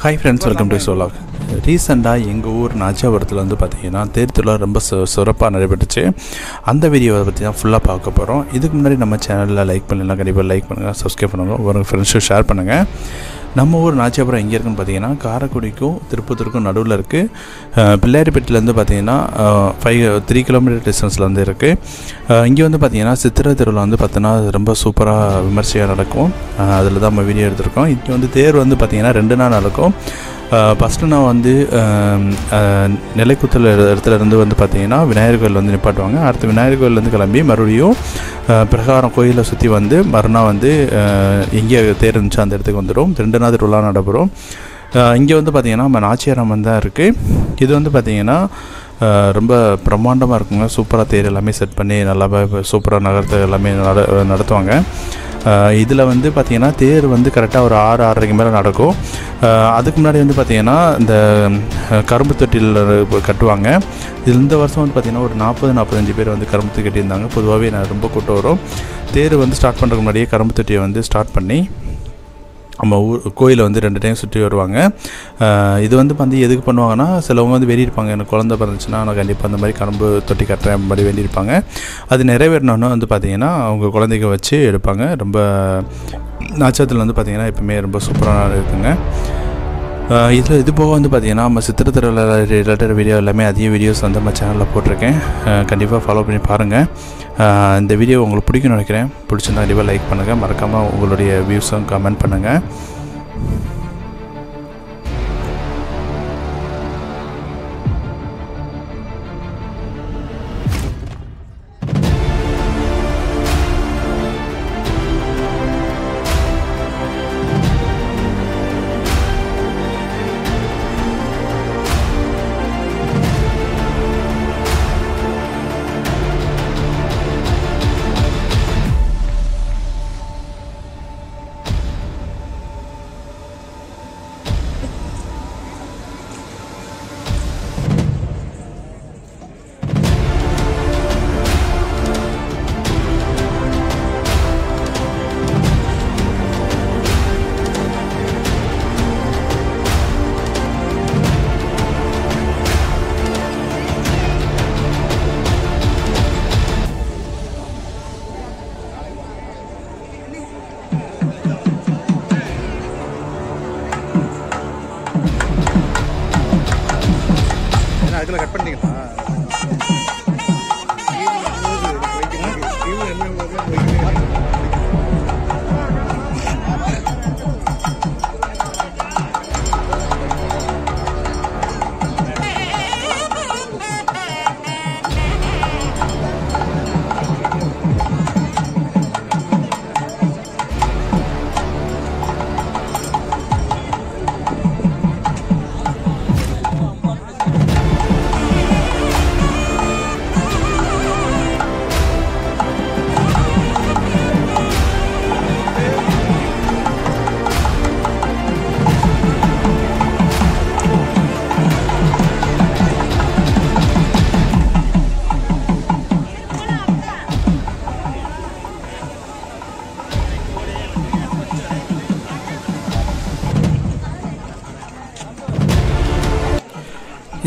Hi friends, welcome to Solak. ரீசெண்டாக எங்கள் ஊர் நாச்சியாபுரத்தில் வந்து பார்த்திங்கன்னா தேர் திருவிழா ரொம்ப சிறப்பாக நடைபெற்றுச்சு. அந்த வீடியோவை பற்றி தான் ஃபுல்லாக பார்க்க போகிறோம். இதுக்கு முன்னாடி நம்ம சேனலில் லைக் பண்ணலாம், கண்டிப்பாக லைக் பண்ணுங்கள், சப்ஸ்கிரைப் பண்ணுங்கள், ஒரு ஃப்ரெண்ட்ஸும் ஷேர் பண்ணுங்கள். நம்ம ஊர் நாச்சியாபுரம் எங்கே இருக்குன்னு பார்த்தீங்கன்னா காரைக்குடிக்கும் திருப்பத்தூருக்கும் நடுவில் இருக்குது. பிள்ளையார்பேட்டிலேருந்து பார்த்தீங்கன்னா 3 கிலோமீட்டர் டிஸ்டன்ஸில் வந்து இருக்குது. இங்கே வந்து பார்த்திங்கன்னா சித்திரை திருவிழா வந்து பார்த்தீங்கன்னா ரொம்ப சூப்பராக விமர்சையாக நடக்கும். அதில் தான் நம்ம வீடியோ எடுத்திருக்கோம். இங்கே வந்து தேர் வந்து பார்த்திங்கன்னா 2 நாள் நடக்கும். ஃபஸ்ட்டு நான் வந்து நிலைக்குத்தல் இடத்துலேருந்து வந்து பார்த்திங்கன்னா விநாயகர் கோயில் வந்து நிப்பாட்டுவாங்க. அடுத்து விநாயகர் கோயிலேருந்து கிளம்பி மறுபடியும் பிரகாரம் கோயிலை சுற்றி வந்து மறுநாள் வந்து எங்கே தேர் இருந்துச்சு அந்த இடத்துக்கு வந்துடும். 2 நாள் திருவிழா நடைபெறும். இங்கே வந்து பார்த்திங்கன்னா நம்ம நாச்சியாரம்மன் தான் இருக்குது. இது வந்து பார்த்திங்கன்னா ரொம்ப பிரம்மாண்டமாக இருக்குங்க. சூப்பராக தேர் எல்லாமே செட் பண்ணி நல்லா சூப்பராக நகரத்தை எல்லாமே நடத்துவாங்க. இதில் வந்து பார்த்திங்கன்னா தேர் வந்து கரெக்டாக ஒரு 6-6:30 மேலே நடக்கும். அதுக்கு முன்னாடி வந்து பார்த்திங்கன்னா இந்த கரும்பு தொட்டில் கட்டுவாங்க. இது இந்த வருஷம் வந்து பார்த்திங்கன்னா ஒரு 40-45 பேர் வந்து கரும்பு தொட்டி கட்டியிருந்தாங்க. பொதுவாகவே நான் ரொம்ப கூட்டம் வரும். தேர் வந்து ஸ்டார்ட் பண்ணுறதுக்கு முன்னாடியே கரும்பு தொட்டியை வந்து ஸ்டார்ட் பண்ணி நம்ம கோயிலை வந்து 2 டைம் சுற்றி வருவாங்க. இது வந்து எதுக்கு பண்ணுவாங்கன்னா, சிலவங்க வந்து வேண்டியிருப்பாங்க, எனக்கு குழந்தை பிறந்துச்சுன்னா நான் கண்டிப்பாக அந்த மாதிரி கரும்பு தொட்டி கட்டுறேன் அந்த மாதிரி வேண்டியிருப்பாங்க. அது நிறைவேறினோன்னு வந்து பார்த்திங்கன்னா அவங்க குழந்தைங்க வச்சு எடுப்பாங்க. ரொம்ப நாச்சத்தில் வந்து பார்த்திங்கன்னா எப்பவுமே ரொம்ப சூப்பராக இருக்குங்க. இது போக வந்து பார்த்திங்கன்னா நம்ம சித்திரை திருவிழா ரிலேட்டட் வீடியோ எல்லாமே அதிக வீடியோஸ் வந்து நம்ம சேனலில் போட்டிருக்கேன். கண்டிப்பாக ஃபாலோ பண்ணி பாருங்கள். இந்த வீடியோ உங்களுக்கு பிடிக்கும்னு நினைக்கிறேன். பிடிச்சிருந்தா கண்டிப்பாக லைக் பண்ணுங்கள். மறக்காமல் உங்களுடைய வியூஸும் கமெண்ட் பண்ணுங்கள். அதுல கட் பண்ணிட்டீங்களா?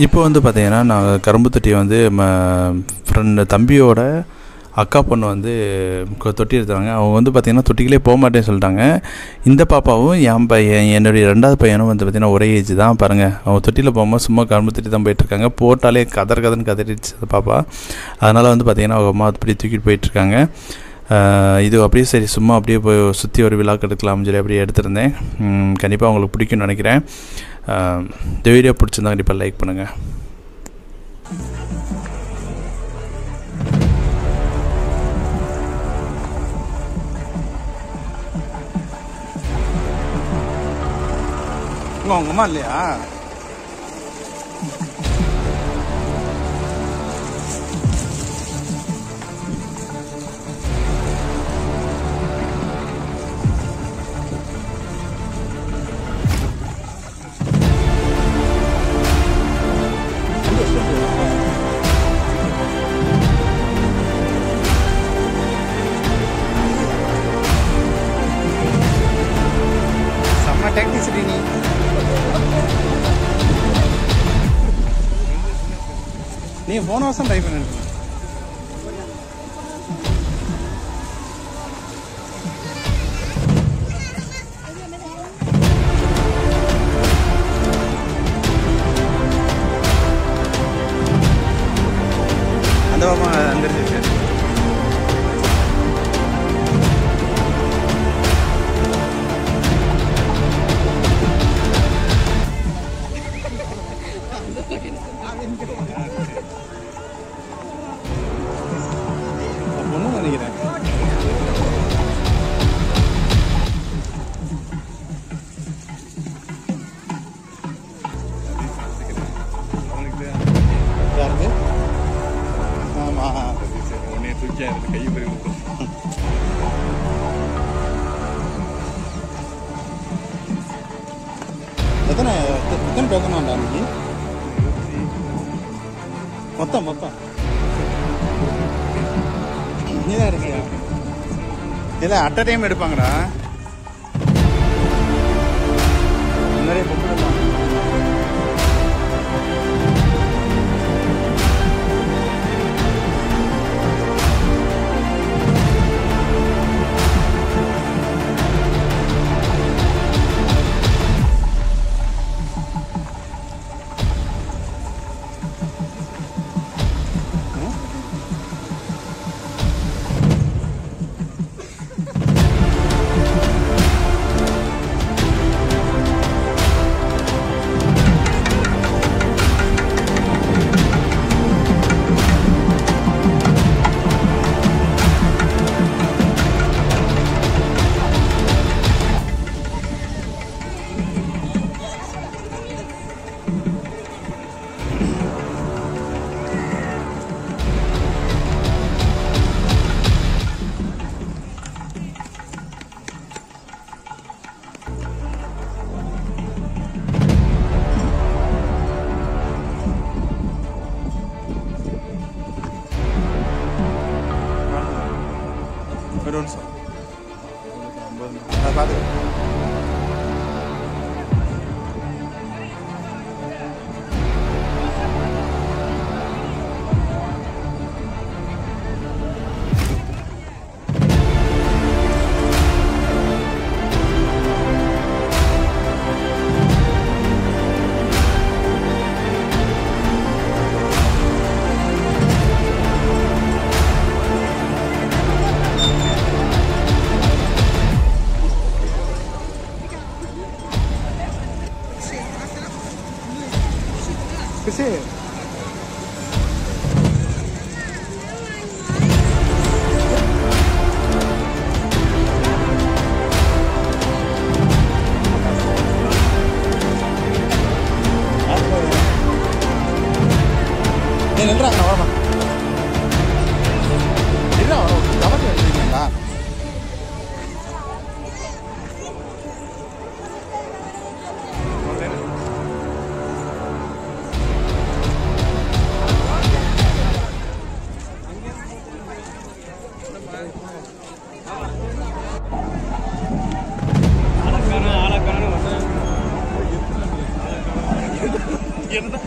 இப்போ வந்து பார்த்திங்கன்னா நான் கரும்பு தொட்டியை வந்து ஃப்ரெண்டு தம்பியோட அக்கா பொண்ணு வந்து தொட்டி எடுத்தாங்க. அவங்க வந்து பார்த்திங்கன்னா தொட்டிகளே போக மாட்டேன்னு சொல்லிட்டாங்க. இந்த பாப்பாவும் என்னுடைய 2வது பையனும் வந்து பார்த்திங்கன்னா ஒரே ஏஜ் தான். பாருங்கள், அவங்க தொட்டியில் போகும்போது சும்மா கரும்பு தொட்டி தான் போயிட்டுருக்காங்க. போட்டாலே கதன்னு கதறிடுச்சு அந்த பாப்பா. அதனால் வந்து பார்த்திங்கன்னா அவங்க அம்மா அப்படி தூக்கிட்டு போயிட்டுருக்காங்க. இது அப்படியே சரி சும்மா அப்படியே போய் சுற்றி ஒரு விழாக்கு எடுக்கலாம்னு சொல்லி அப்படியே எடுத்திருந்தேன். கண்டிப்பாக உங்களுக்கு பிடிக்கும்னு நினைக்கிறேன். இந்த வீடியோ பிடிச்சிருந்தா கண்டிப்பாக லைக் பண்ணுங்கள். உங்க அம்மா இல்லையா? technicity நீங்கள் போன வருஷம் ட்ரை பண்ணிருக்கீங்க. அந்த பக்கம் அந்த இருந்துச்சு. ஒன்றும் நினைக்கிறேன். யாருக்கு? ஆமாம், உன்னைய தூக்கியா இருக்கு கை பிரிவு. எத்தனை டோக்கன் வேண்டாம் அன்னைக்கு? மொத்தம் நீதான் இருக்கியா? இல்லை, அட் அ டைம் எடுப்பாங்கடா. முன்னாடியே புக் பண்ணலாம். ஒரு நிமிஷம் பார்த்து. किसे Get